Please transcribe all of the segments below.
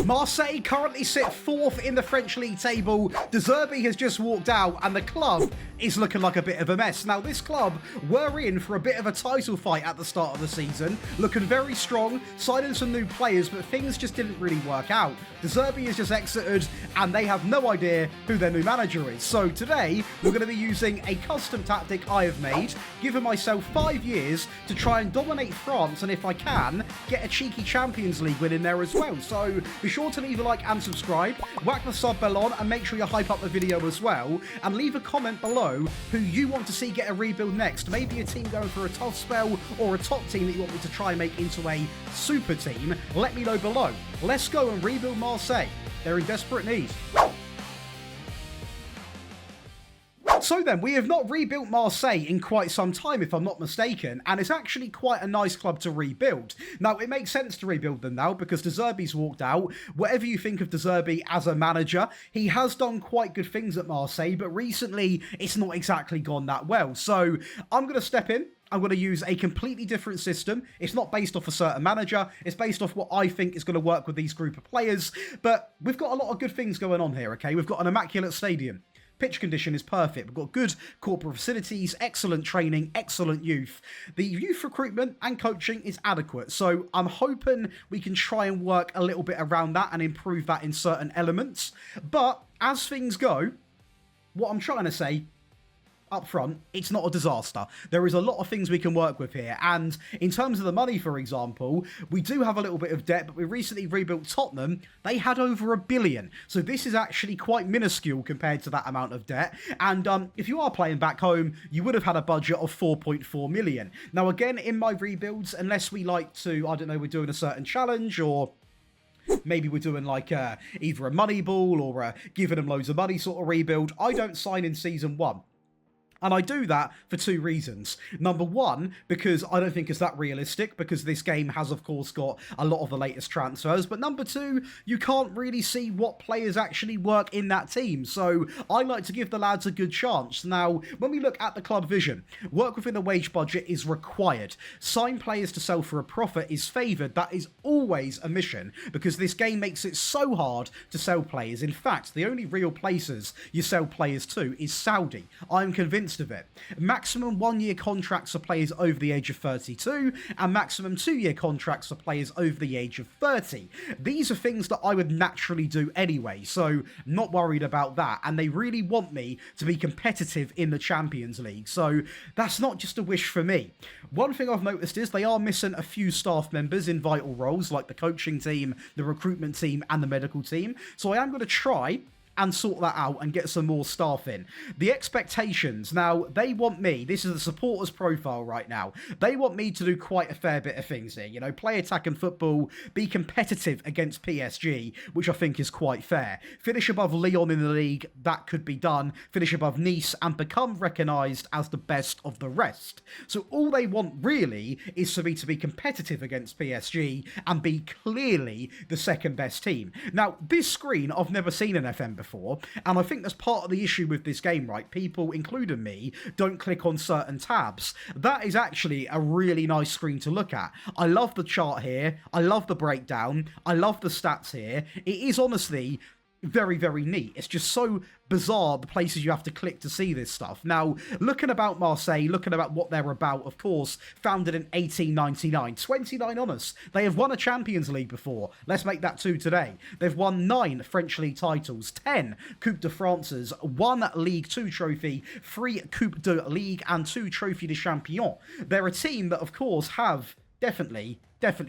Marseille currently sit 4th in the French League table. De Zerbi has just walked out and the club is looking like a bit of a mess. Now, this club were in for a bit of a title fight at the start of the season, looking very strong, signing some new players, but things just didn't really work out. De Zerbi has just exited and they have no idea who their new manager is. So today, we're going to be using a custom tactic I have made, giving myself 5 years to try and dominate France, and if I can, get a cheeky Champions League win in there as well. So be sure to leave a like and subscribe, whack the sub bell on, and make sure you hype up the video as well, and leave a comment below who you want to see get a rebuild next. Maybe a team going for a tough spell, or a top team that you want me to try and make into a super team. Let me know below. Let's go and rebuild Marseille. They're in desperate need. So then, we have not rebuilt Marseille in quite some time, if I'm not mistaken, and it's actually quite a nice club to rebuild. Now, it makes sense to rebuild them now because De Zerbi's walked out. Whatever you think of De Zerbi as a manager, he has done quite good things at Marseille, but recently it's not exactly gone that well. So I'm going to step in. I'm going to use a completely different system. It's not based off a certain manager. It's based off what I think is going to work with these group of players. But we've got a lot of good things going on here, okay? We've got an immaculate stadium. Pitch condition is perfect. We've got good corporate facilities, excellent training, excellent youth. The youth recruitment and coaching is adequate. So I'm hoping we can try and work a little bit around that and improve that in certain elements. But as things go, what I'm trying to say up front, it's not a disaster. There is a lot of things we can work with here, and in terms of the money, for example, we do have a little bit of debt, but we recently rebuilt Tottenham. They had over $1 billion, so this is actually quite minuscule compared to that amount of debt. And if you are playing back home, you would have had a budget of 4.4 million. Now again, in my rebuilds, unless we like to, I don't know, we're doing a certain challenge, or maybe we're doing like either a money ball or a giving them loads of money sort of rebuild, I don't sign in season 1. And I do that for 2 reasons. Number one, because I don't think it's that realistic, because this game has, of course, got a lot of the latest transfers. But number 2, you can't really see what players actually work in that team. So I like to give the lads a good chance. Now, when we look at the club vision, work within the wage budget is required. Sign players to sell for a profit is favoured. That is always a mission, because this game makes it so hard to sell players. In fact, the only real places you sell players to is Saudi. I'm convinced of it. Maximum 1-year contracts for players over the age of 32 and maximum 2-year contracts for players over the age of 30. These are things that I would naturally do anyway, so not worried about that. And they really want me to be competitive in the Champions League, so that's not just a wish for me. One thing I've noticed is they are missing a few staff members in vital roles like the coaching team, the recruitment team and the medical team, so I am going to try and sort that out and get some more staff in. The expectations, now, they want me, this is the supporters profile right now, they want me to do quite a fair bit of things here, you know, play attacking football, be competitive against PSG, which I think is quite fair, finish above Lyon in the league, that could be done, finish above Nice, and become recognised as the best of the rest. So all they want really is for me to be competitive against PSG and be clearly the second best team. Now, this screen I've never seen in FM before, and I think that's part of the issue with this game, right? People, including me, don't click on certain tabs. That is actually a really nice screen to look at. I love the chart here. I love the breakdown. I love the stats here. It is honestly very, very neat. It's just so bizarre, the places you have to click to see this stuff. Now, looking about Marseille, looking about what they're about, of course, founded in 1899, 29 honours. They have won a Champions League before. Let's make that 2 today. They've won 9 French League titles, 10 Coupe de France's, 1 Ligue 2 trophy, 3 Coupe de Ligue, and 2 Trophy de Champion. They're a team that, of course, have definitely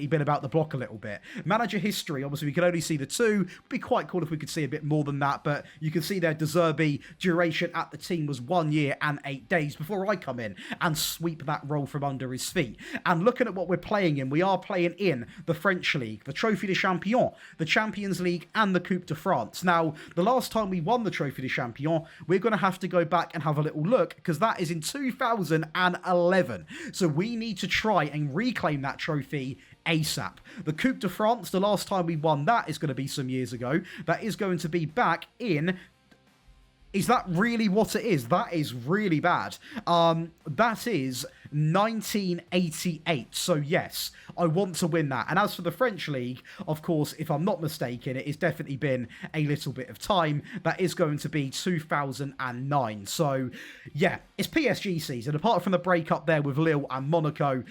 been about the block a little bit. Manager history, obviously we can only see the 2. Would be quite cool if we could see a bit more than that, but you can see their De Zerbi duration at the team was 1 year and 8 days before I come in and sweep that role from under his feet. And looking at what we're playing in, we are playing in the French League, the Trophy de Champion, the Champions League and the Coupe de France. Now, the last time we won the Trophy de Champion, we're going to have to go back and have a little look, because that is in 2011. So we need to try and reclaim that trophy ASAP. The Coupe de France, the last time we won that is going to be some years ago. That is going to be back in... Is that really what it is? That is really bad. That is 1988. So yes, I want to win that. And as for the French League, of course, if I'm not mistaken, it has definitely been a little bit of time. That is going to be 2009. So yeah, it's PSG season. Apart from the breakup there with Lille and Monaco,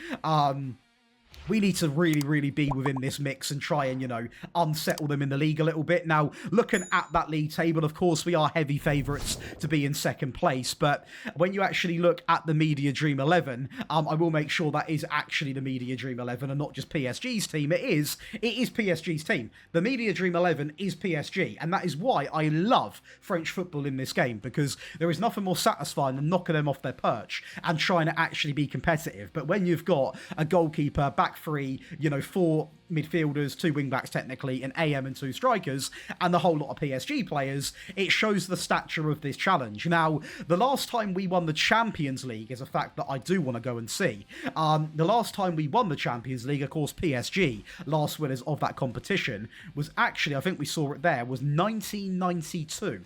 we need to really, really be within this mix and try and, unsettle them in the league a little bit. Now, looking at that league table, of course, we are heavy favourites to be in second place. But when you actually look at the Media Dream 11, I will make sure that is actually the Media Dream 11 and not just PSG's team. It is PSG's team. The Media Dream 11 is PSG. And that is why I love French football in this game, because there is nothing more satisfying than knocking them off their perch and trying to actually be competitive. But when you've got a goalkeeper, back three, 4 midfielders, 2 wing-backs technically, an AM and 2 strikers, and the whole lot of PSG players, it shows the stature of this challenge. Now, the last time we won the Champions League is a fact that I do want to go and see. The last time we won the Champions League, of course, PSG, last winners of that competition, was actually, I think we saw it there, was 1992.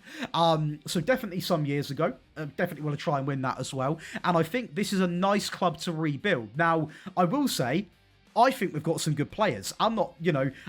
So definitely some years ago. Definitely want to try and win that as well. And I think this is a nice club to rebuild. Now, I will say, I think we've got some good players. I'm not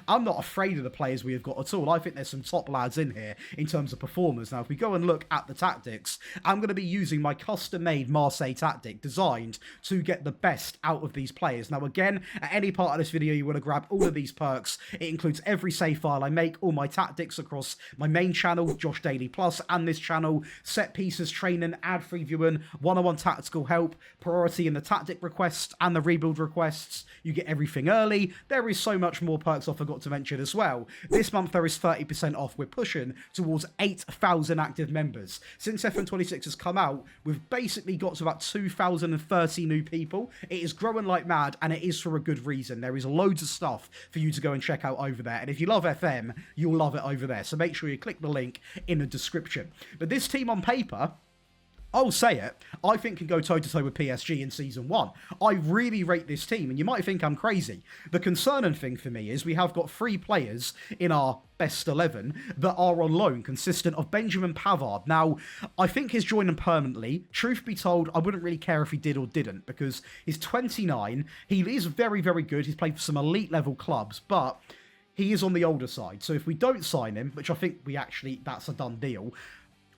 afraid of the players we have got at all. I think there's some top lads in here in terms of performers. Now, if we go and look at the tactics, I'm going to be using my custom-made Marseille tactic designed to get the best out of these players. Now, again, at any part of this video, you want to grab all of these perks. It includes every save file I make, all my tactics across my main channel, Josh Daily Plus, and this channel, set pieces, training, ad-free viewing, one-on-one tactical help, priority in the tactic requests and the rebuild requests. You get everything early. There is so much more perks I forgot to mention as well. This month there is 30% off. We're pushing towards 8,000 active members. Since FM26 has come out, we've basically got to about 2,030 new people. It is growing like mad, and it is for a good reason. There is loads of stuff for you to go and check out over there. And if you love FM, you'll love it over there. So make sure you click the link in the description. But this team on paper, I'll say it, I think can go toe-to-toe with PSG in Season 1. I really rate this team, and you might think I'm crazy. The concerning thing for me is we have got 3 players in our best 11 that are on loan, consistent of Benjamin Pavard. Now, I think he's joining permanently. Truth be told, I wouldn't really care if he did or didn't, because he's 29. He is very, very good. He's played for some elite-level clubs, but he is on the older side. So if we don't sign him, which I think that's a done deal,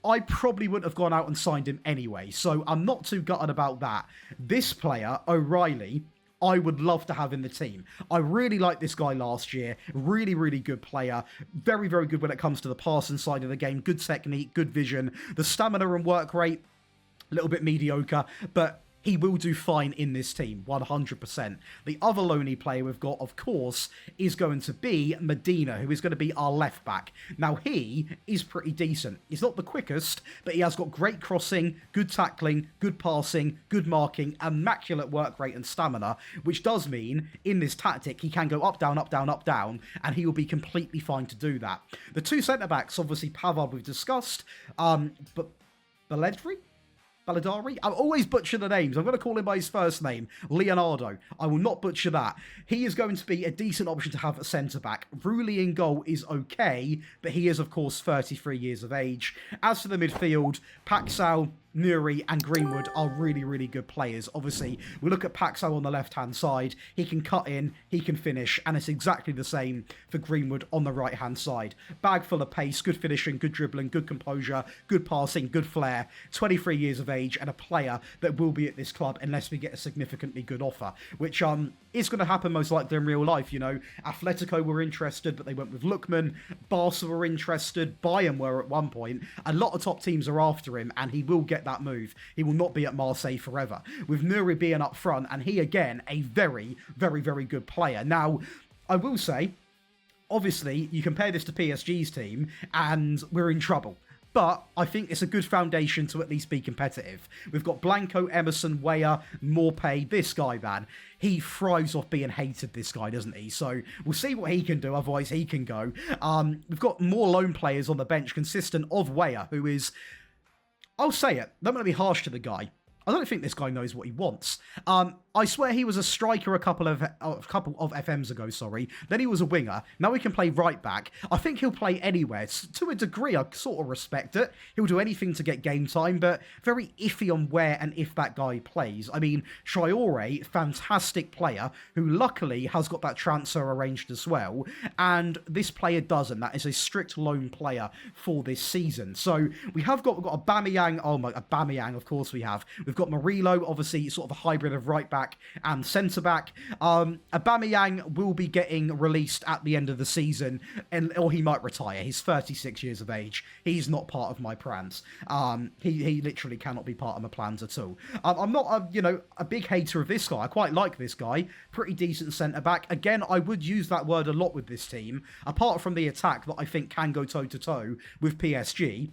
I probably wouldn't have gone out and signed him anyway, so I'm not too gutted about that. This player, O'Reilly, I would love to have in the team. I really liked this guy last year. Really, really good player. Very, very good when it comes to the passing side of the game. Good technique, good vision. The stamina and work rate, a little bit mediocre, but he will do fine in this team, 100%. The other lonely player we've got, of course, is going to be Medina, who is going to be our left back. Now, he is pretty decent. He's not the quickest, but he has got great crossing, good tackling, good passing, good marking, immaculate work rate and stamina, which does mean, in this tactic, he can go up, down, up, down, up, down, and he will be completely fine to do that. The 2 centre-backs, obviously, Pavard we've discussed, but Baladari? I always butcher the names. I'm going to call him by his first name, Leonardo. I will not butcher that. He is going to be a decent option to have at centre-back. Rulli in goal is okay, but he is, of course, 33 years of age. As for the midfield, Paxal, Nuri and Greenwood are really, really good players. Obviously, we look at Paxo on the left-hand side. He can cut in, he can finish, and it's exactly the same for Greenwood on the right-hand side. Bag full of pace, good finishing, good dribbling, good composure, good passing, good flair. 23 years of age and a player that will be at this club unless we get a significantly good offer, which is going to happen most likely in real life. Atletico were interested, but they went with Lookman. Barca were interested. Bayern were at one point. A lot of top teams are after him, and he will get that move. He will not be at Marseille forever. With Nuri being up front, and he, again, a very, very, very good player. Now, I will say, obviously, you compare this to PSG's team, and we're in trouble. But I think it's a good foundation to at least be competitive. We've got Blanco, Emerson, Weah, Morpay. This guy, man, he thrives off being hated, this guy, doesn't he? So we'll see what he can do, otherwise he can go. We've got more lone players on the bench, consistent of Weah, who is, I'll say it, I'm going to be harsh to the guy. I don't think this guy knows what he wants. I swear he was a striker a couple of FMs ago, sorry. Then he was a winger. Now he can play right back. I think he'll play anywhere. To a degree, I sort of respect it. He'll do anything to get game time, but very iffy on where and if that guy plays. I mean, Traore, fantastic player, who luckily has got that transfer arranged as well, and this player doesn't. That is a strict loan player for this season. So we've got Aubameyang. Oh my, Aubameyang, of course we have. We've got Murillo, obviously sort of a hybrid of right back and centre back. Aubameyang will be getting released at the end of the season, or he might retire. He's 36 years of age. He's not part of my plans. He literally cannot be part of my plans at all. I'm not a big hater of this guy. I quite like this guy. Pretty decent centre back. Again, I would use that word a lot with this team. Apart from the attack that I think can go toe to toe with PSG,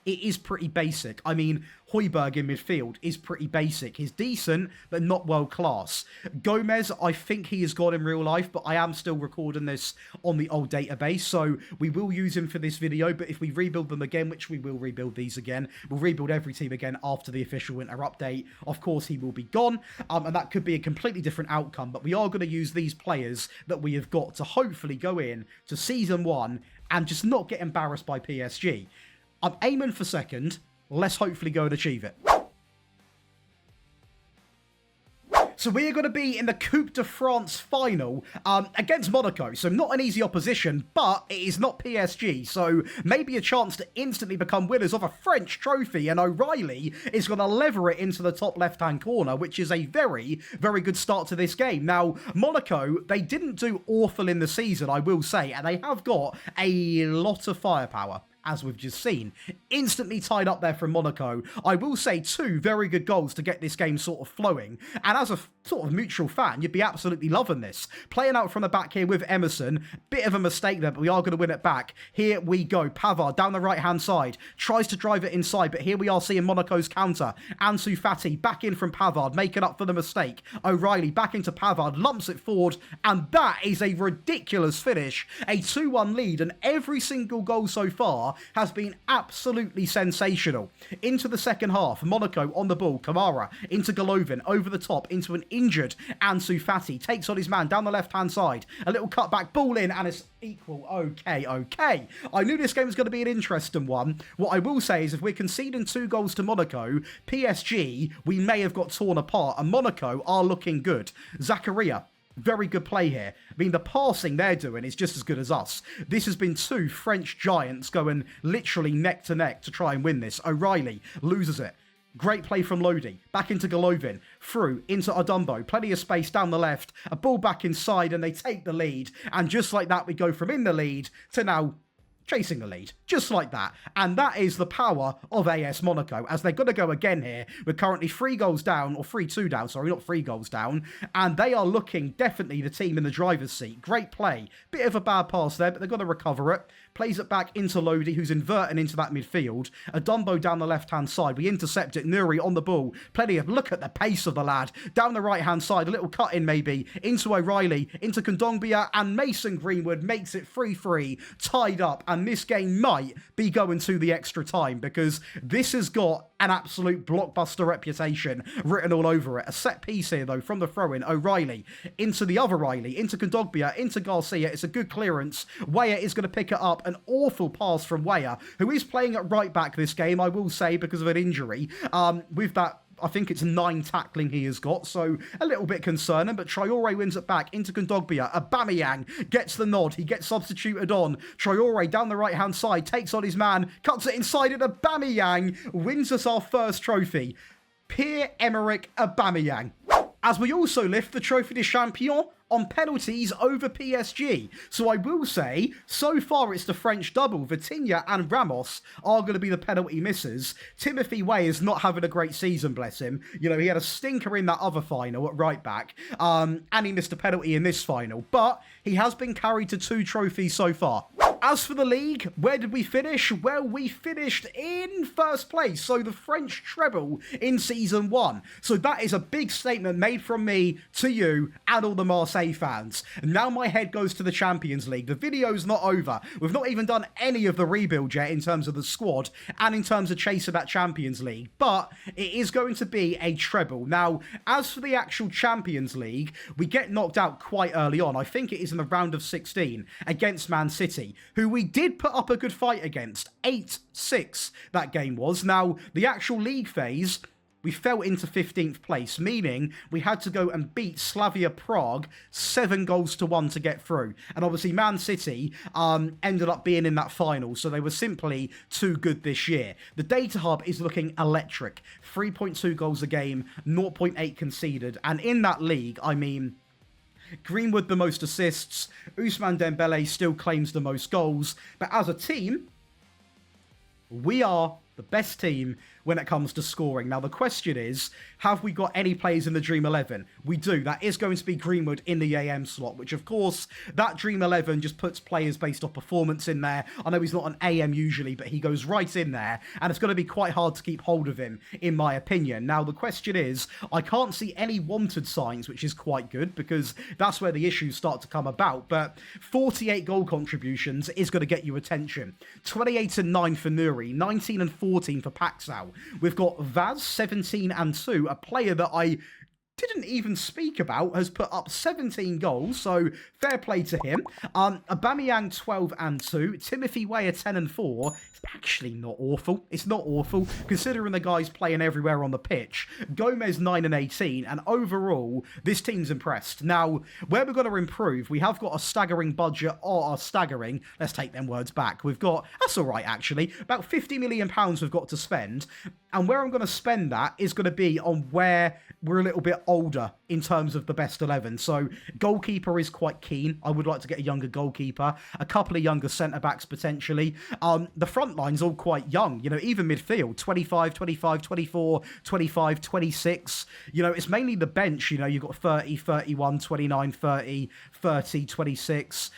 it is pretty basic. I mean, Højbjerg in midfield is pretty basic. He's decent, but not world class. Gomez, I think he is God in real life, but I am still recording this on the old database, so we will use him for this video, but if we rebuild them again, which we will rebuild these again, we'll rebuild every team again after the official winter update. Of course, he will be gone, and that could be a completely different outcome, but we are going to use these players that we have got to hopefully go in to Season 1 and just not get embarrassed by PSG. I'm aiming for second. Let's hopefully go and achieve it. So we are going to be in the Coupe de France final against Monaco. So not an easy opposition, but it is not PSG. So maybe a chance to instantly become winners of a French trophy. And O'Reilly is going to lever it into the top left-hand corner, which is a very, very good start to this game. Now, Monaco, they didn't do awful in the season, I will say. And they have got a lot of firepower, as we've just seen. Instantly tied up there from Monaco. I will say 2 very good goals to get this game sort of flowing. And as a sort of neutral fan, you'd be absolutely loving this. Playing out from the back here with Emerson. Bit of a mistake there, but we are going to win it back. Here we go. Pavard down the right-hand side. Tries to drive it inside, but here we are seeing Monaco's counter. Ansu Fati back in from Pavard, making up for the mistake. O'Reilly back into Pavard, lumps it forward, and that is a ridiculous finish. A 2-1 lead, and every single goal so far has been absolutely sensational. Into the second half, Monaco on the ball, Kamara into Golovin, over the top, into an injured Ansu Fati, takes on his man down the left-hand side, a little cutback, ball in, and it's equal. Okay. I knew this game was going to be an interesting one. What I will say is if we're conceding 2 goals to Monaco, PSG, we may have got torn apart, and Monaco are looking good. Zakaria, very good play here. I mean, the passing they're doing is just as good as us. This has been 2 French giants going literally neck to neck to try and win this. O'Reilly loses it. Great play from Lodi. Back into Golovin. Through into Odumbo. Plenty of space down the left. A ball back inside and they take the lead. And just like that, we go from in the lead to now chasing the lead, just like that. And that is the power of AS Monaco, as they're going to go again here. We're currently 3 goals down, or 3-2 down, sorry, not 3 goals down. And they are looking definitely the team in the driver's seat. Great play. Bit of a bad pass there, but they're going to recover it. Plays it back into Lodi, who's inverting into that midfield. A Dumbo down the left-hand side. We intercept it. Nuri on the ball. Plenty of... Look at the pace of the lad. Down the right-hand side. A little cut-in, maybe. Into O'Reilly. Into Kondogbia. And Mason Greenwood makes it 3-3. Tied up. And this game might be going to the extra time, because this has got an absolute blockbuster reputation written all over it. A set piece here, though, from the throw-in. O'Reilly into the other Riley. Into Kondogbia. Into Garcia. It's a good clearance. Weah is going to pick it up. An awful pass from Weah, who is playing at right back this game, I will say, because of an injury. With that, I think it's 9 tackling he has got, so a little bit concerning, but Traore wins it back into Kondogbia. Aubameyang gets the nod. He gets substituted on. Traore down the right-hand side, takes on his man, cuts it inside, and Aubameyang wins us our first trophy. Pierre-Emerick Aubameyang. As we also lift the Trophy de Champion on penalties over PSG. So I will say, so far it's the French double. Vitinha and Ramos are going to be the penalty missers. Timothy Weah is not having a great season, bless him. You know, he had a stinker in that other final at right back, and he missed a penalty in this final. But he has been carried to 2 trophies so far. As for the league, where did we finish? Well, we finished in first place, so the French treble in Season 1. So that is a big statement made from me to you and all the Marseille fans. And now my head goes to the Champions League. The video's not over. We've not even done any of the rebuild yet in terms of the squad and in terms of chasing that Champions League, but it is going to be a treble. Now, as for the actual Champions League, we get knocked out quite early on. I think it is in the round of 16 against Man City, who we did put up a good fight against. 8-6 that game was. Now, the actual league phase, we fell into 15th place, meaning we had to go and beat Slavia Prague 7-1 to get through. And obviously Man City ended up being in that final, so they were simply too good this year. The data hub is looking electric. 3.2 goals a game, 0.8 conceded. And in that league, I mean, Greenwood the most assists, Ousmane Dembele still claims the most goals, but as a team, we are the best team when it comes to scoring. Now, the question is, have we got any players in the Dream 11? We do. That is going to be Greenwood in the AM slot, which, of course, that Dream 11 just puts players based off performance in there. I know he's not an AM usually, but he goes right in there, and it's going to be quite hard to keep hold of him, in my opinion. Now, the question is, I can't see any wanted signs, which is quite good, because that's where the issues start to come about, but 48 goal contributions is going to get you attention. 28 and 9 for Nuri, 19 and 14 for Paxal. We've got Vaz, 17 and 2, a player that I didn't even speak about, has put up 17 goals, so fair play to him. Aubameyang, 12 and 2. Timothy Weah, 10 and 4. It's actually not awful. It's not awful, considering the guys playing everywhere on the pitch. Gomez, 9 and 18, and overall, this team's impressed. Now, where we're going to improve, we have got a staggering budget, let's take them words back. We've got, that's all right, actually, about £50 million we've got to spend, and where I'm going to spend that is going to be on where we're a little bit older in terms of the best 11. So goalkeeper is quite keen. I would like to get a younger goalkeeper, a couple of younger centre-backs potentially. The front line's all quite young, you know, even midfield, 25, 25, 24, 25, 26. You know, it's mainly the bench, you know, you've got 30, 31, 29, 30, 30, 26,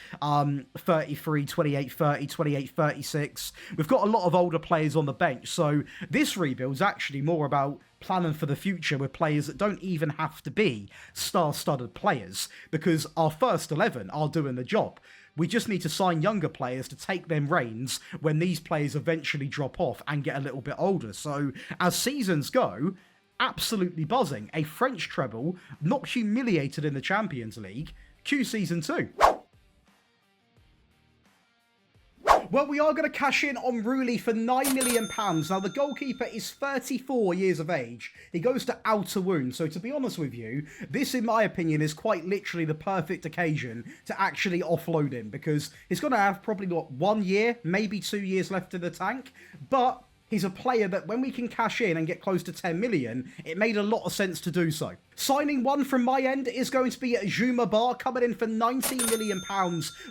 33, 28, 30, 28, 36. We've got a lot of older players on the bench. So this rebuild's actually more about planning for the future with players that don't even have to be star-studded players, because our first 11 are doing the job. We just need to sign younger players to take them reins when these players eventually drop off and get a little bit older. So as seasons go, absolutely buzzing. A French treble, not humiliated in the Champions League. Q Season 2. Well, we are going to cash in on Rulli for £9 million. Now, the goalkeeper is 34 years of age. He goes to Outer Wound. So, to be honest with you, this, in my opinion, is quite literally the perfect occasion to actually offload him, because he's going to have probably, 1 year, maybe 2 years left in the tank. But he's a player that when we can cash in and get close to 10 million, it made a lot of sense to do so. Signing one from my end is going to be Juma Bar, coming in for £19 million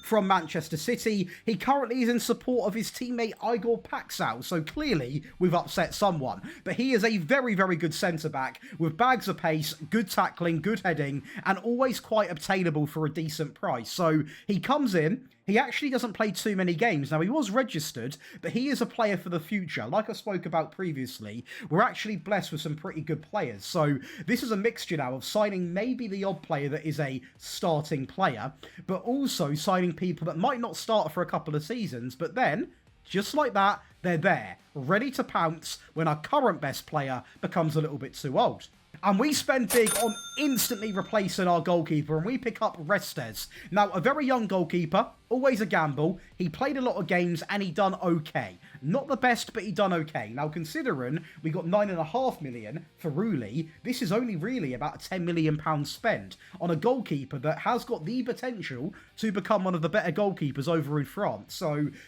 from Manchester City. He currently is in support of his teammate Igor Paxal, so clearly we've upset someone. But he is a very, very good centre-back with bags of pace, good tackling, good heading, and always quite obtainable for a decent price. So he comes in. He actually doesn't play too many games. Now, he was registered, but he is a player for the future. Like I spoke about previously, we're actually blessed with some pretty good players. So this is a mixture now of signing maybe the odd player that is a starting player, but also signing people that might not start for a couple of seasons, but then, just like that, they're there, ready to pounce when our current best player becomes a little bit too old. And we spend big on instantly replacing our goalkeeper, and we pick up Restes. Now, a very young goalkeeper, always a gamble. He played a lot of games, and he done okay. Not the best, but he done okay. Now, considering we got £9.5 million for Rulli, this is only really about a £10 million spend on a goalkeeper that has got the potential to become one of the better goalkeepers over in France.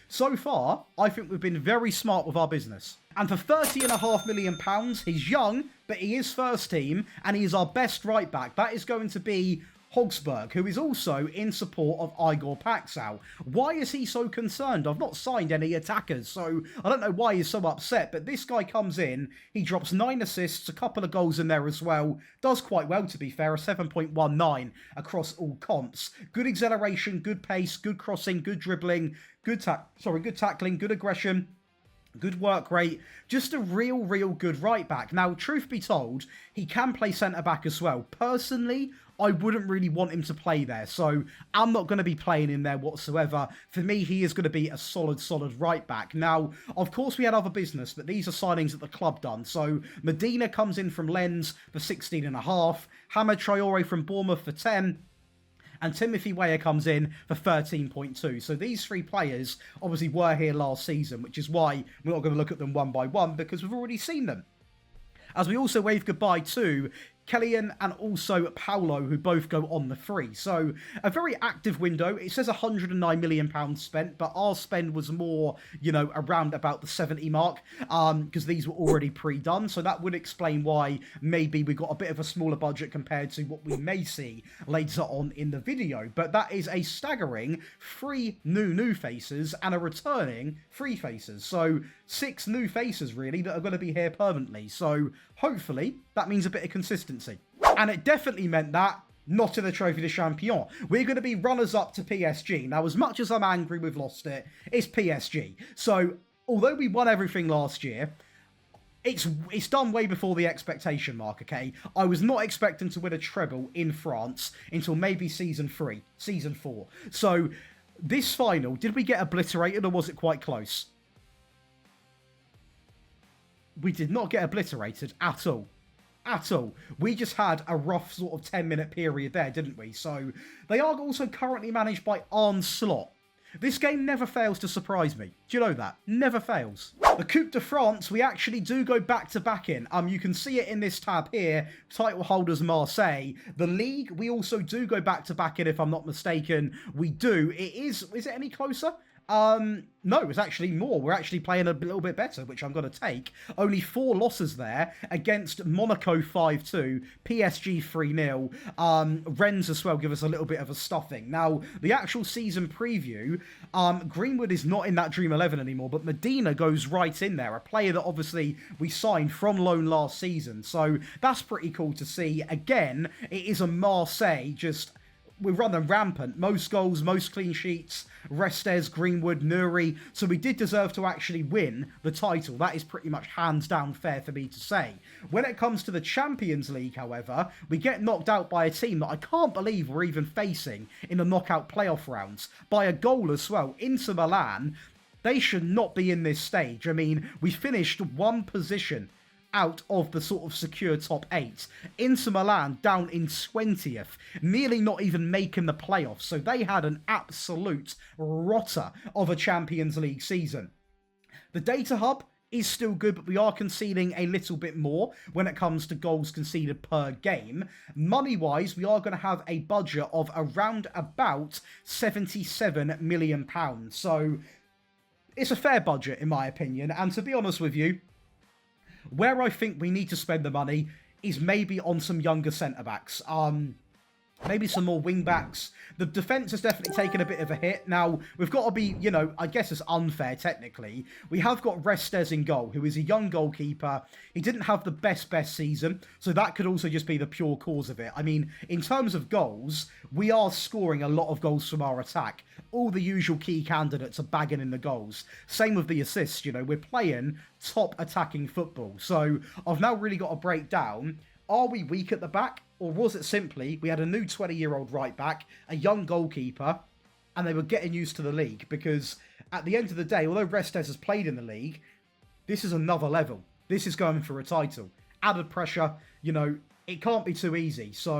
So far, I think we've been very smart with our business. And for £30.5 million, he's young, but he is first team, and he is our best right back. That is going to be Hogsburg, who is also in support of Igor Paxal. Why is he so concerned? I've not signed any attackers, so I don't know why he's so upset, but this guy comes in, he drops 9 assists, a couple of goals in there as well, does quite well to be fair, a 7.19 across all comps. Good acceleration, good pace, good crossing, good dribbling, good tackling, good aggression, good work rate, just a real good right back. Now, truth be told, he can play centre back as well. Personally, I wouldn't really want him to play there, so I'm not going to be playing him there whatsoever. For me, he is going to be a solid right back. Now, of course, we had other business, but these are signings that the club done. So, Medina comes in from Lens for 16.5, Hamad Traore from Bournemouth for 10, and Timothy Weah comes in for 13.2. So these 3 players obviously were here last season, which is why we're not going to look at them one by one, because we've already seen them. As we also wave goodbye to Kellyan and also Paulo, who both go on the free. So a very active window. It says £109 million spent, but our spend was more, around about the 70 mark, because these were already pre-done. So that would explain why maybe we got a bit of a smaller budget compared to what we may see later on in the video. But that is a staggering 3 new faces and a returning 3 faces. So 6 new faces, really, that are going to be here permanently. So hopefully that means a bit of consistency. And it definitely meant that not in the Trophy de Champion. We're going to be runners-up to PSG. Now, as much as I'm angry we've lost it, it's PSG. So, although we won everything last year, it's done way before the expectation mark, okay? I was not expecting to win a treble in France until maybe season 4. So, this final, did we get obliterated or was it quite close? We did not get obliterated at all. At all. We just had a rough sort of 10-minute period there, didn't we? So, they are also currently managed by Arne Slot. This game never fails to surprise me. Do you know that? Never fails. The Coupe de France, we actually do go back-to-back in. You can see it in this tab here, title holders Marseille. The League, we also do go back-to-back in, if I'm not mistaken. We do. Is it any closer? No, it's actually more. We're actually playing a little bit better, which I'm going to take. Only 4 losses there against Monaco 5-2, PSG 3-0. Rennes as well give us a little bit of a stuffing. Now, the actual season preview, Greenwood is not in that Dream 11 anymore, but Medina goes right in there. A player that obviously we signed from loan last season. So that's pretty cool to see. Again, it is a Marseille just... We're running rampant. Most goals, most clean sheets, Restes, Greenwood, Nuri. So we did deserve to actually win the title. That is pretty much hands down fair for me to say. When it comes to the Champions League, however, we get knocked out by a team that I can't believe we're even facing in the knockout playoff rounds. By a goal as well. Inter Milan, they should not be in this stage. I mean, we finished 1 position out of the sort of secure top 8. Inter Milan down in 20th, nearly not even making the playoffs. So they had an absolute rotter of a Champions League season. The data hub is still good, but we are conceding a little bit more when it comes to goals conceded per game. Money-wise, we are going to have a budget of around about £77 million. So it's a fair budget, in my opinion. And to be honest with you, where I think we need to spend the money is maybe on some younger centre-backs. Maybe some more wing-backs. The defence has definitely taken a bit of a hit. Now, we've got to be, I guess it's unfair, technically. We have got Restes in goal, who is a young goalkeeper. He didn't have the best season, so that could also just be the pure cause of it. I mean, in terms of goals, we are scoring a lot of goals from our attack. All the usual key candidates are bagging in the goals. Same with the assists, we're playing top attacking football. So, I've now really got to break down, are we weak at the back? Or was it simply, we had a new 20-year-old right back, a young goalkeeper, and they were getting used to the league? Because at the end of the day, although Restes has played in the league, this is another level. This is going for a title. Added pressure, it can't be too easy. So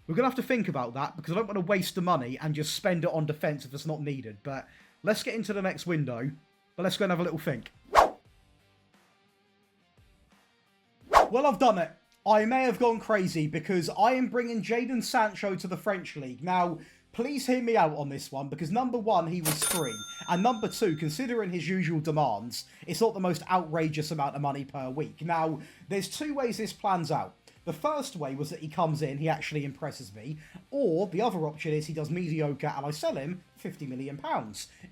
we're going to have to think about that, because I don't want to waste the money and just spend it on defence if it's not needed. But let's get into the next window. But let's go and have a little think. Well, I've done it. I may have gone crazy because I am bringing Jadon Sancho to the French League. Now, please hear me out on this one, because number 1, he was free. And number 2, considering his usual demands, it's not the most outrageous amount of money per week. Now, there's 2 ways this plans out. The first way was that he comes in, he actually impresses me, or the other option is he does mediocre and I sell him £50 million.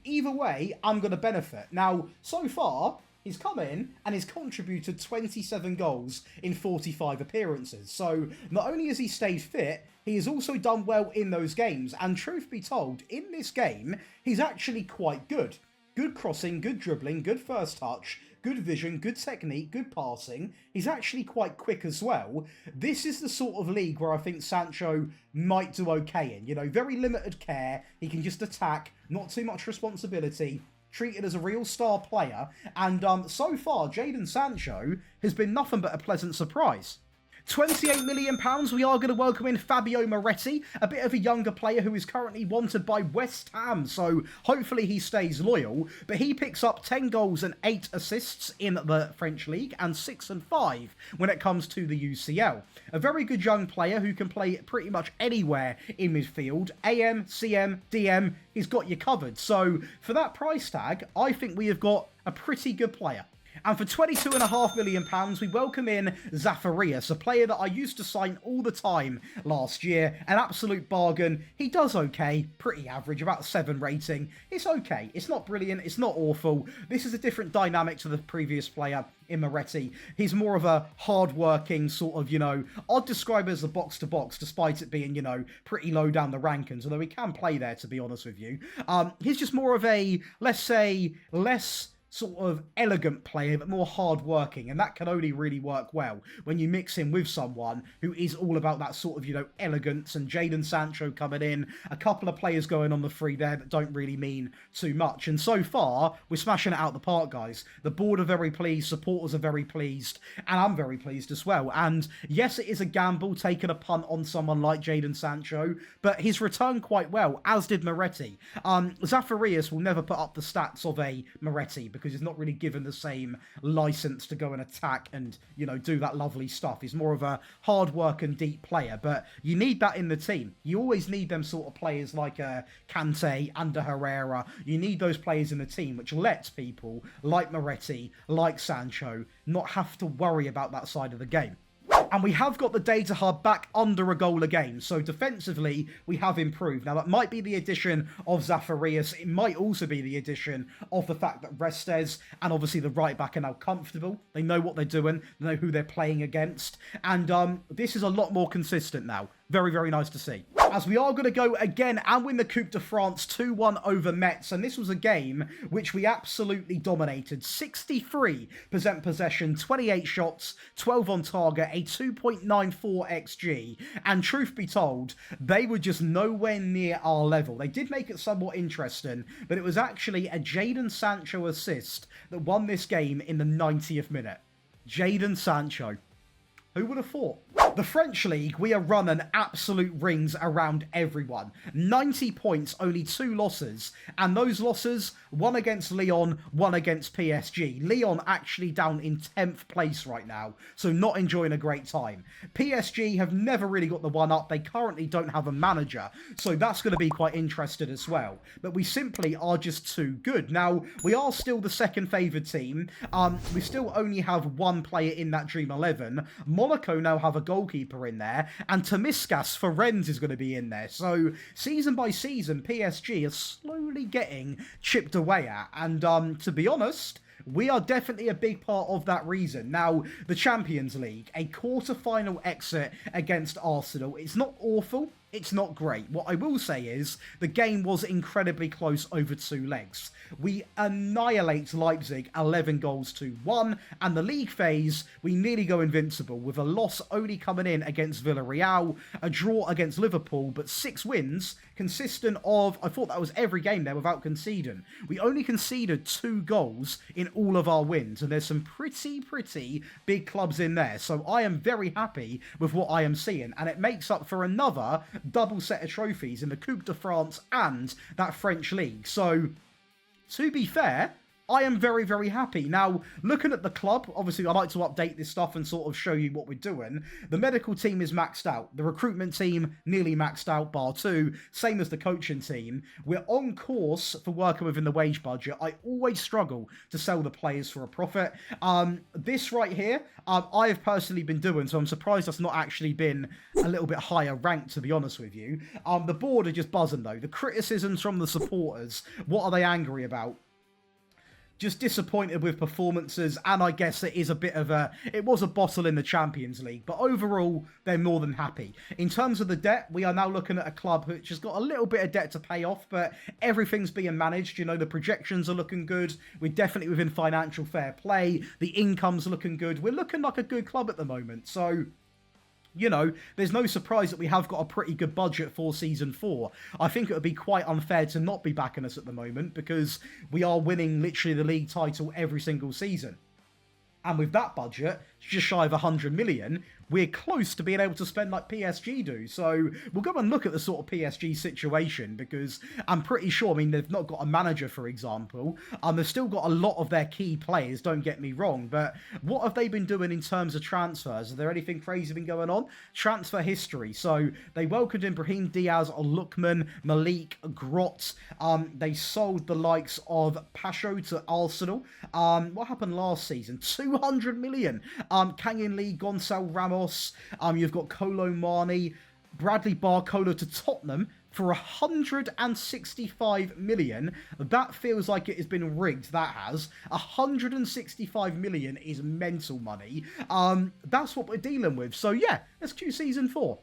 Either way, I'm going to benefit. Now, so far, he's come in and he's contributed 27 goals in 45 appearances. So not only has he stayed fit, he has also done well in those games. And truth be told, in this game, he's actually quite good. Good crossing, good dribbling, good first touch, good vision, good technique, good passing. He's actually quite quick as well. This is the sort of league where I think Sancho might do okay in. You know, very limited care. He can just attack, not too much responsibility, treated as a real star player. And so far, Jadon Sancho has been nothing but a pleasant surprise. £28 million, we are going to welcome in Fabio Moretti, a bit of a younger player who is currently wanted by West Ham, so hopefully he stays loyal. But he picks up 10 goals and 8 assists in the French League and 6 and 5 when it comes to the UCL. A very good young player who can play pretty much anywhere in midfield. AM, CM, DM, he's got you covered. So for that price tag, I think we have got a pretty good player. And for £22.5 million, we welcome in Zacharias, a player that I used to sign all the time last year. An absolute bargain. He does okay, pretty average, about 7 rating. It's okay. It's not brilliant. It's not awful. This is a different dynamic to the previous player in Moretti. He's more of a hard-working sort of, you know, I'd describe it as a box-to-box, despite it being, you know, pretty low down the rankings, although he can play there, to be honest with you. He's just more of a, let's say, less sort of elegant player, but more hard-working, and that can only really work well when you mix him with someone who is all about that sort of, you know, elegance. And Jadon Sancho coming in, a couple of players going on the free there that don't really mean too much. And so far, we're smashing it out the park, guys. The board are very pleased, supporters are very pleased, and I'm very pleased as well. And yes, it is a gamble taking a punt on someone like Jadon Sancho, but he's returned quite well, as did Moretti. Zacharias will never put up the stats of a Moretti, because he's not really given the same license to go and attack and, you know, do that lovely stuff. He's more of a hard work and deep player, but you need that in the team. You always need them sort of players like Kante, Ander Herrera. You need those players in the team, which lets people like Moretti, like Sancho, not have to worry about that side of the game. And we have got the data hub back under a goal a game. So defensively, we have improved. Now, that might be the addition of Zacharias. It might also be the addition of the fact that Restes and obviously the right back are now comfortable. They know what they're doing. They know who they're playing against. And this is a lot more consistent now. Very, very nice to see. As we are going to go again and win the Coupe de France 2-1 over Metz. And this was a game which we absolutely dominated. 63% possession, 28 shots, 12 on target, a 2.94 XG. And truth be told, they were just nowhere near our level. They did make it somewhat interesting, but it was actually a Jadon Sancho assist that won this game in the 90th minute. Jadon Sancho. Who would have thought? The French League, we are running absolute rings around everyone. 90 points, only 2 losses. And those losses, one against Lyon, one against PSG. Lyon actually down in 10th place right now, so not enjoying a great time. PSG have never really got the one up. They currently don't have a manager, so that's going to be quite interesting as well. But we simply are just too good. Now, we are still the second favoured team. We still only have one player in that Dream 11. Monaco now have a goalkeeper in there, and Tomiskas for Rennes is going to be in there. So season by season, PSG are slowly getting chipped away at, and to be honest, we are definitely a big part of that reason. Now, the Champions League, a quarter-final exit against Arsenal. It's not awful. It's not great. What I will say is the game was incredibly close over 2 legs. We annihilate Leipzig 11 goals to 1, and the league phase, we nearly go invincible with a loss only coming in against Villarreal, a draw against Liverpool, but 6 wins consistent of, I thought that was every game there without conceding. We only conceded 2 goals in all of our wins, and there's some pretty big clubs in there. So I am very happy with what I am seeing, and it makes up for another double set of trophies in the Coupe de France and that French League. So, to be fair, I am very, very happy. Now, looking at the club, obviously I like to update this stuff and sort of show you what we're doing. The medical team is maxed out. The recruitment team nearly maxed out, bar 2. Same as the coaching team. We're on course for working within the wage budget. I always struggle to sell the players for a profit. This right here, I have personally been doing, so I'm surprised that's not actually been a little bit higher ranked, to be honest with you. The board are just buzzing, though. The criticisms from the supporters, what are they angry about? Just disappointed with performances, and I guess it is a bit of it was a bottle in the Champions League, but overall, they're more than happy. In terms of the debt, we are now looking at a club which has got a little bit of debt to pay off, but everything's being managed. You know, the projections are looking good. We're definitely within financial fair play. The income's looking good. We're looking like a good club at the moment, so... You know, there's no surprise that we have got a pretty good budget for Season 4. I think it would be quite unfair to not be backing us at the moment because we are winning literally the league title every single season. And with that budget, just shy of 100 million, we're close to being able to spend like PSG do. So we'll go and look at the sort of PSG situation because I'm pretty sure, I mean, they've not got a manager, for example. They've still got a lot of their key players, don't get me wrong. But what have they been doing in terms of transfers? Is there anything crazy been going on? Transfer history. So they welcomed in Brahim Diaz, Lookman, Malik, Grot. They sold the likes of Pacho to Arsenal. What happened last season? 200 million. Kangin Lee, Gonçalo Ramos. You've got Kolo Mane, Bradley Barcola to Tottenham for 165 million. That feels like it has been rigged. That has 165 million is mental money. That's what we're dealing with. So yeah, let's cue Season 4.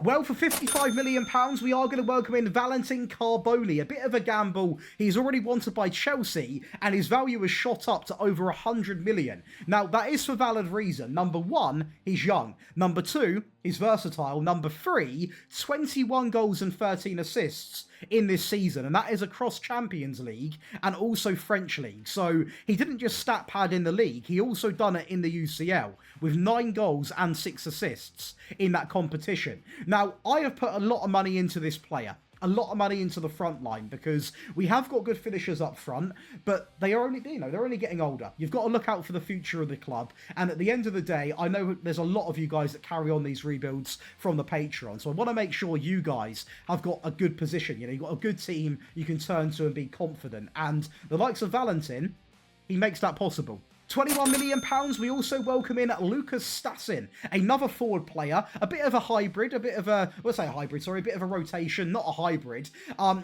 Well, for £55 million, we are going to welcome in Valentin Carboni. A bit of a gamble. He's already wanted by Chelsea, and his value has shot up to over 100 million. Now, that is for valid reason. Number 1, he's young. Number 2, he's versatile. Number 3, 21 goals and 13 assists in this season, and that is across Champions League and also French League. So he didn't just stat pad in the league, he also done it in the UCL with 9 goals and 6 assists in that competition. Now, I have put a lot of money into this player. A lot of money into the front line because we have got good finishers up front, but they are only, they're only getting older. You've got to look out for the future of the club. And at the end of the day, I know there's a lot of you guys that carry on these rebuilds from the Patreon. So I want to make sure you guys have got a good position. You know, you've got a good team you can turn to and be confident. And the likes of Valentin, he makes that possible. £21 million, we also welcome in Lucas Stassin, another forward player, a bit of a hybrid, a bit of a rotation, not a hybrid,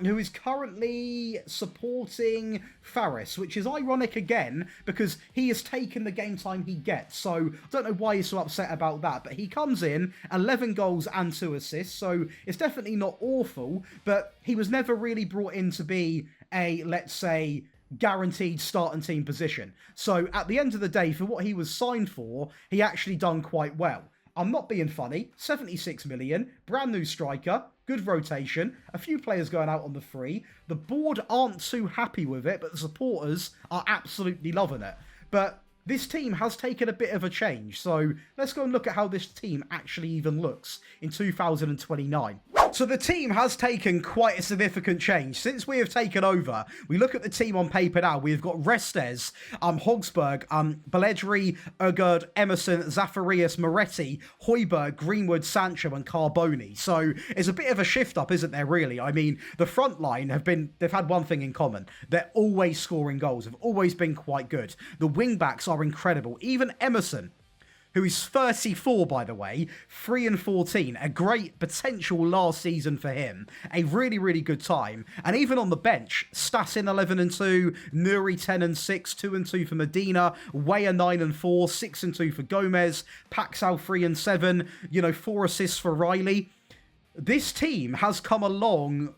who is currently supporting Faris, which is ironic again, because he has taken the game time he gets, so I don't know why he's so upset about that, but he comes in, 11 goals and 2 assists, so it's definitely not awful, but he was never really brought in to be a, let's say, guaranteed starting team position. So at the end of the day, for what he was signed for, he actually done quite well. I'm not being funny. 76 million, brand new striker, good rotation, a few players going out on the free. The board aren't too happy with it, but the supporters are absolutely loving it. But this team has taken a bit of a change, so let's go and look at how this team actually even looks in 2029. So the team has taken quite a significant change. Since we have taken over, we look at the team on paper now. We've got Restes, Hogsberg, Belledri, Ergerd, Emerson, Zacharias, Moretti, Højbjerg, Greenwood, Sancho and Carboni. So it's a bit of a shift up, isn't there, really? I mean, the front line they've had one thing in common. They're always scoring goals. They've always been quite good. The wing-backs are incredible. Even Emerson, who is 34, by the way, 3 and 14, a great potential last season for him, a really, really good time. And even on the bench, Stassin 11 and 2, Nuri 10 and 6, 2 and 2 for Medina, Weah 9 and 4, 6 and 2 for Gomez, Paxal 3 and 7, 4 assists for Riley. This team has come along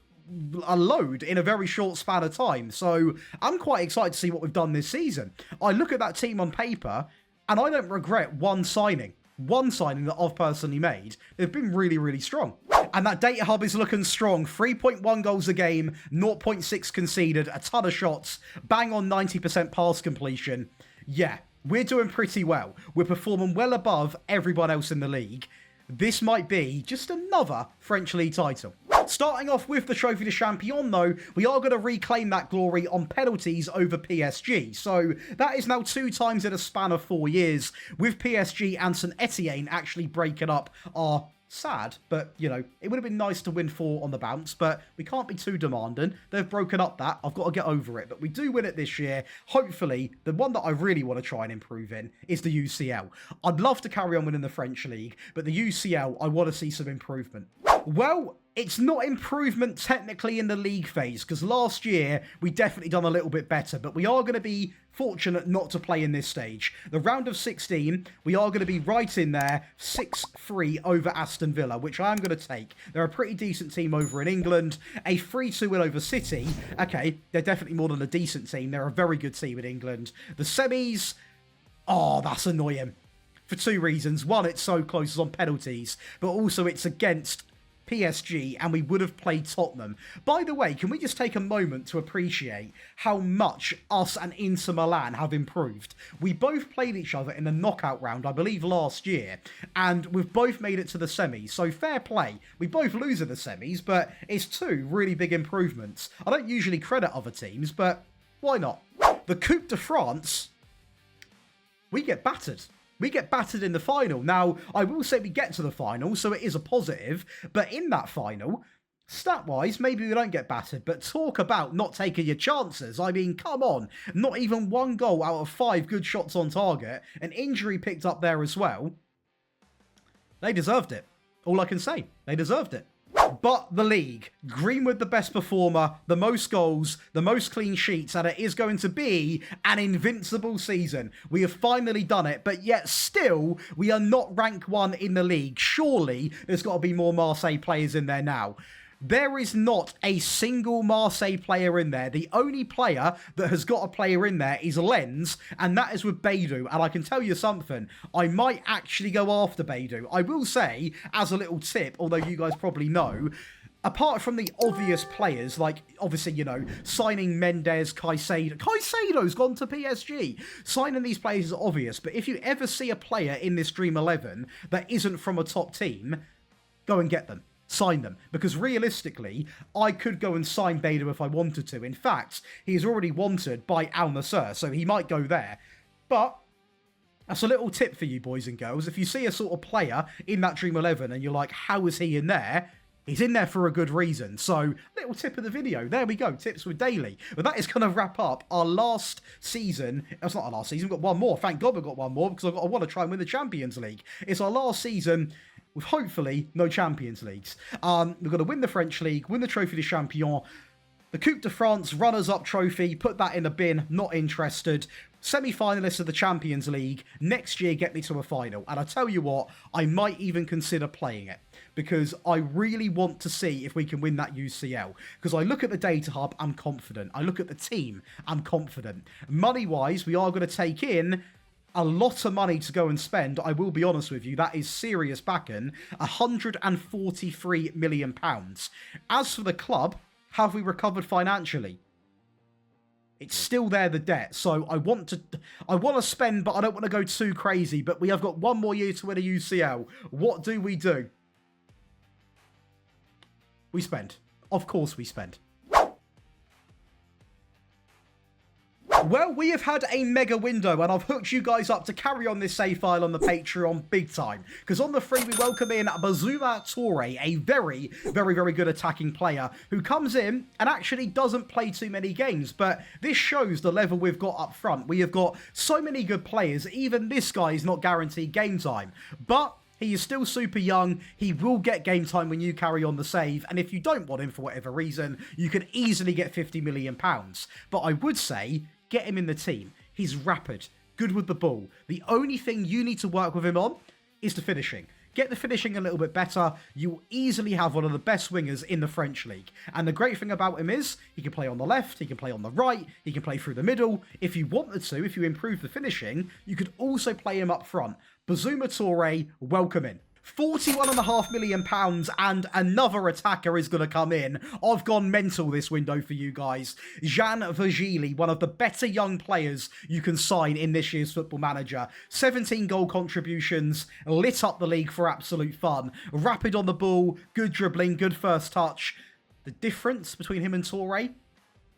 a load in a very short span of time, so I'm quite excited to see what we've done this season. I look at that team on paper, and I don't regret one signing that I've personally made. They've been really, really strong. And that data hub is looking strong. 3.1 goals a game, 0.6 conceded, a ton of shots, bang on 90% pass completion. Yeah, we're doing pretty well. We're performing well above everyone else in the league. this might be just another French League title. Starting off with the Trophy de Champion, though, we are going to reclaim that glory on penalties over PSG. So that is now 2 times in a span of 4 years, with PSG and St Etienne actually breaking up our sad, but, you know, it would have been nice to win 4 on the bounce, but we can't be too demanding. They've broken up that. I've got to get over it, but we do win it this year. Hopefully, the one that I really want to try and improve in is the UCL. I'd love to carry on winning the French League, but the UCL, I want to see some improvement. Well, it's not improvement technically in the league phase, because last year we definitely done a little bit better, but we are going to be fortunate not to play in this stage. The round of 16, we are going to be right in there, 6-3 over Aston Villa, which I am going to take. They're a pretty decent team over in England. A 3-2 win over City. Okay, they're definitely more than a decent team. They're a very good team in England. The semis, oh, that's annoying. For 2 reasons. One, it's so close on penalties, but also it's against PSG, and we would have played Tottenham. By the way, can we just take a moment to appreciate how much us and Inter Milan have improved? We both played each other in the knockout round, I believe, last year, and we've both made it to the semis, so fair play. We both lose in the semis, but it's 2 really big improvements. I don't usually credit other teams, but why not? The Coupe de France, we get battered. We get battered in the final. Now, I will say we get to the final, so it is a positive. But in that final, stat-wise, maybe we don't get battered. But talk about not taking your chances. I mean, come on. Not even 1 goal out of 5 good shots on target. An injury picked up there as well. They deserved it. All I can say. They deserved it. But the league, Greenwood the best performer, the most goals, the most clean sheets, and it is going to be an invincible season. We have finally done it, but yet still, we are not rank 1 in the league. Surely, there's got to be more Marseille players in there now. There is not a single Marseille player in there. The only player that has got a player in there is Lens, and that is with Beidou. And I can tell you something, I might actually go after Beidou. I will say, as a little tip, although you guys probably know, apart from the obvious players, like, obviously, you know, signing Mendes, Caicedo. Caicedo's gone to PSG. Signing these players is obvious, but if you ever see a player in this Dream 11 that isn't from a top team, go and get them. Sign them, because realistically, I could go and sign Beidou if I wanted to. In fact, he is already wanted by Al Nassr, so he might go there. But that's a little tip for you boys and girls. If you see a sort of player in that Dream 11 and you're like, how is he in there? He's in there for a good reason. So, little tip of the video. There we go. Tips with Daily. But that is going to wrap up our last season. It's not our last season. We've got 1 more. Thank God we've got 1 more, because I want to try and win the Champions League. It's our last season with hopefully no Champions Leagues. We're going to win the French League, win the Trophy de Champion, the Coupe de France runners-up trophy, put that in the bin, not interested. Semi-finalists of the Champions League, next year get me to a final. And I tell you what, I might even consider playing it, because I really want to see if we can win that UCL. Because I look at the data hub, I'm confident. I look at the team, I'm confident. Money-wise, we are going to take in a lot of money to go and spend. I will be honest with you, that is serious backing. £143 million. As for the club, have we recovered financially? It's still there, the debt. So I want to spend, but I don't want to go too crazy. But we have got 1 more year to win a UCL. What do? We spend. Of course we spend. Well, we have had a mega window, and I've hooked you guys up to carry on this save file on the Patreon big time. Because on the free, we welcome in Bouzuma Touré, a very, very, very good attacking player who comes in and actually doesn't play too many games. But this shows the level we've got up front. We have got so many good players. Even this guy is not guaranteed game time. But he is still super young. He will get game time when you carry on the save. And if you don't want him for whatever reason, you can easily get £50 million. But I would say, get him in the team. He's rapid, good with the ball. The only thing you need to work with him on is the finishing. Get the finishing a little bit better. You'll easily have one of the best wingers in the French league. And the great thing about him is he can play on the left, he can play on the right, he can play through the middle. If you wanted to, if you improve the finishing, you could also play him up front. Bouzuma Touré, welcome in. £41.5 million and another attacker is going to come in. I've gone mental this window for you guys. Jan Virgili, one of the better young players you can sign in this year's Football Manager. 17 goal contributions, lit up the league for absolute fun. Rapid on the ball, good dribbling, good first touch. The difference between him and Toure?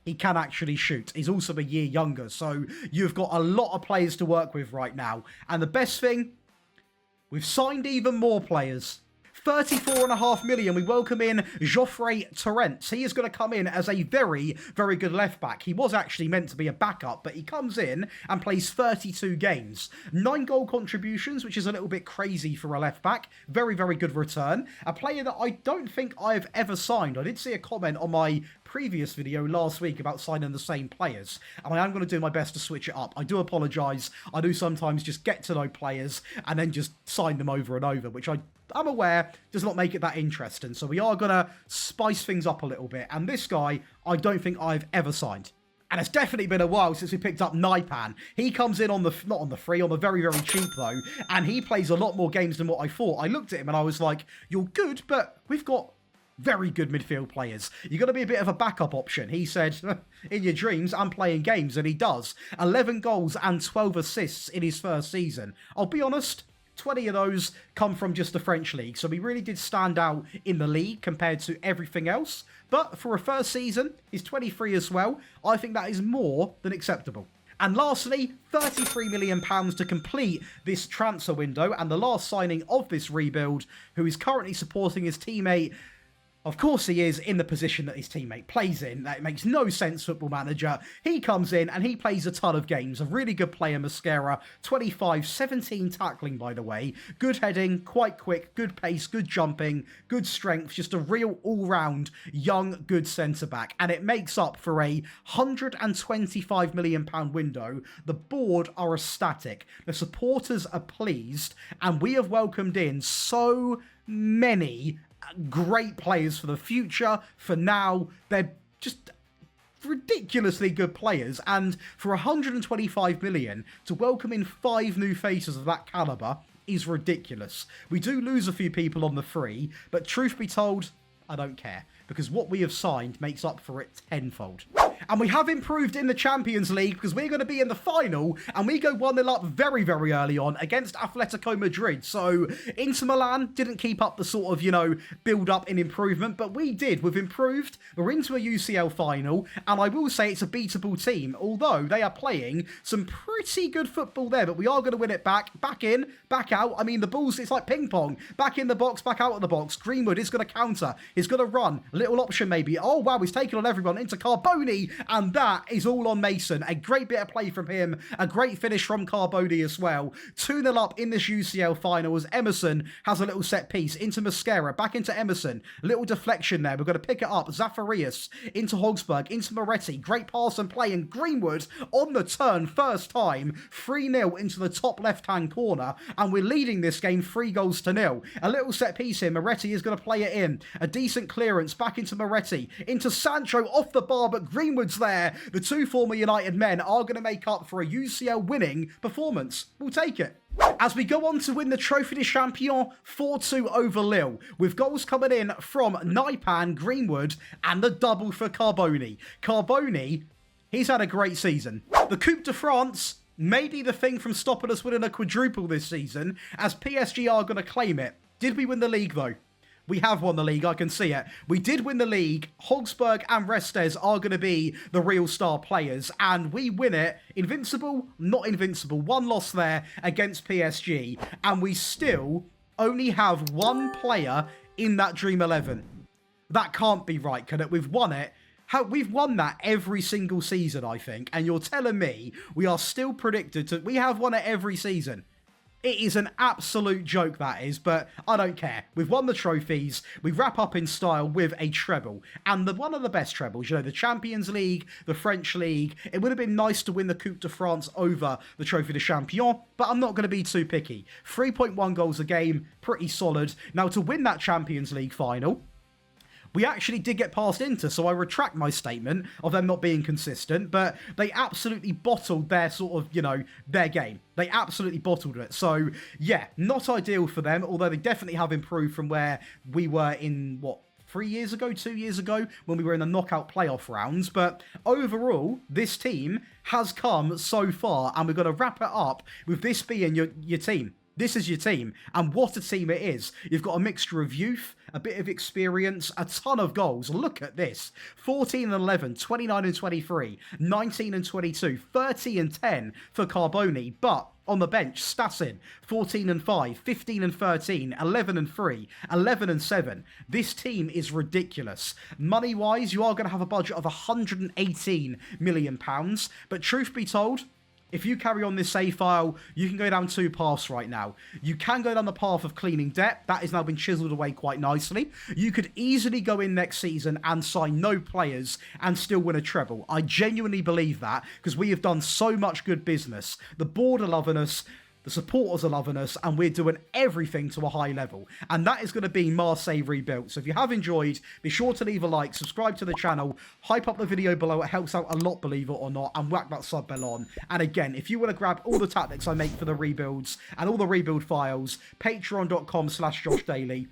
He can actually shoot. He's also a year younger, so you've got a lot of players to work with right now. And the best thing, we've signed even more players. £34.5 million. We welcome in Geoffrey Torrent. He is going to come in as a very, very good left back. He was actually meant to be a backup, but he comes in and plays 32 games. 9 goal contributions, which is a little bit crazy for a left back. Very, very good return. A player that I don't think I've ever signed. I did see a comment on my previous video last week about signing the same players, and I am going to do my best to switch it up. I do apologise. I do sometimes just get to know players and then just sign them over and over, which I'm aware does not make it that interesting. So we are going to spice things up a little bit. And this guy, I don't think I've ever signed. And it's definitely been a while since we picked up Naipan. He comes in on the, not on the free, on the very, very cheap though. And he plays a lot more games than what I thought. I looked at him and I was like, you're good, but we've got very good midfield players. You're going to be a bit of a backup option. He said, in your dreams, I'm playing games. And he does. 11 goals and 12 assists in his first season. I'll be honest, 20 of those come from just the French league. So he really did stand out in the league compared to everything else. But for a first season, he's 23 as well. I think that is more than acceptable. And lastly, £33 million to complete this transfer window. And the last signing of this rebuild, who is currently supporting his teammate. Of course he is in the position that his teammate plays in. That makes no sense, Football Manager. He comes in and he plays a ton of games. A really good player, Mascara. 25, 17 tackling, by the way. Good heading, quite quick, good pace, good jumping, good strength. Just a real all-round young, good centre-back. And it makes up for a £125 million window. The board are ecstatic. The supporters are pleased. And we have welcomed in so many great players for the future. For now, they're just ridiculously good players, and for 125 million to welcome in 5 new faces of that caliber is ridiculous. We do lose a few people on the free, but truth be told, I don't care, because what we have signed makes up for it tenfold. And we have improved in the Champions League because we're going to be in the final and we go 1-0 up very, very early on against Atletico Madrid. So Inter Milan didn't keep up the sort of, build up in improvement, but we did. We've improved. We're into a UCL final, and I will say it's a beatable team, although they are playing some pretty good football there, but we are going to win it back in, back out. I mean, the balls, it's like ping pong. Back in the box, back out of the box. Greenwood is going to counter. He's going to run. Little option maybe. Oh, wow, he's taken on everyone into Carboni. And that is all on Mason. A great bit of play from him. A great finish from Carboni as well. 2-0 up in this UCL final as Emerson has a little set piece into Mascara. Back into Emerson. Little deflection there. We're going to pick it up. Zafarias into Hogsberg. Into Moretti. Great pass and play. And Greenwood on the turn. First time. 3-0 into the top left-hand corner. And we're leading this game 3-0. A little set piece here. Moretti is going to play it in. A decent clearance. Back into Moretti. Into Sancho off the bar. But Greenwood's there. The 2 former United men are going to make up for a UCL winning performance. We'll take it. As we go on to win the Trophée des Champions 4-2 over Lille, with goals coming in from Naipan, Greenwood, and the double for Carboni. Carboni, he's had a great season. The Coupe de France may be the thing from stopping us winning a quadruple this season, as PSG are going to claim it. Did we win the league though? We have won the league, I can see it. We did win the league. Hogsberg and Restes are going to be the real star players. And we win it. Invincible? Not invincible. 1 loss there against PSG. And we still only have 1 player in that Dream 11. That can't be right, can it? We've won it. We've won that every single season, I think. And you're telling me we are still predicted to... We have won it every season. It is an absolute joke, that is, but I don't care. We've won the trophies. We wrap up in style with a treble. And one of the best trebles, the Champions League, the French League. It would have been nice to win the Coupe de France over the Trophée des Champions, but I'm not going to be too picky. 3.1 goals a game, pretty solid. Now, to win that Champions League final, we actually did get past Inter, so I retract my statement of them not being consistent, but they absolutely bottled their sort of, their game. They absolutely bottled it. So, yeah, not ideal for them, although they definitely have improved from where we were in, 2 years ago, when we were in the knockout playoff rounds. But overall, this team has come so far, and we're going to wrap it up with this being your team. This is your team, and what a team it is. You've got a mixture of youth, a bit of experience, a ton of goals. Look at this. 14 and 11, 29 and 23, 19 and 22, 30 and 10 for Carboni, but on the bench, Stassin, 14 and 5, 15 and 13, 11 and 3, 11 and 7. This team is ridiculous. Money-wise, you are going to have a budget of £118 million, but truth be told, if you carry on this save file, you can go down 2 paths right now. You can go down the path of cleaning debt. That has now been chiseled away quite nicely. You could easily go in next season and sign no players and still win a treble. I genuinely believe that because we have done so much good business. The board are loving us. The supporters are loving us, and we're doing everything to a high level. And that is going to be Marseille rebuilt. So if you have enjoyed, be sure to leave a like, subscribe to the channel, hype up the video below. It helps out a lot, believe it or not, and whack that sub bell on. And again, if you want to grab all the tactics I make for the rebuilds and all the rebuild files, patreon.com/JoshDaily.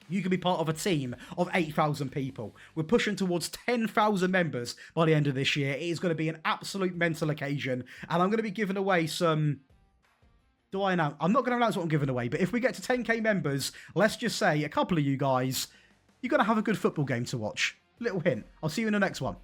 You can be part of a team of 8,000 people. We're pushing towards 10,000 members by the end of this year. It is going to be an absolute mental occasion. And I'm going to be giving away some... Do I announce? I'm not going to announce what I'm giving away, but if we get to 10k members, let's just say a couple of you guys, you're going to have a good football game to watch. Little hint. I'll see you in the next one.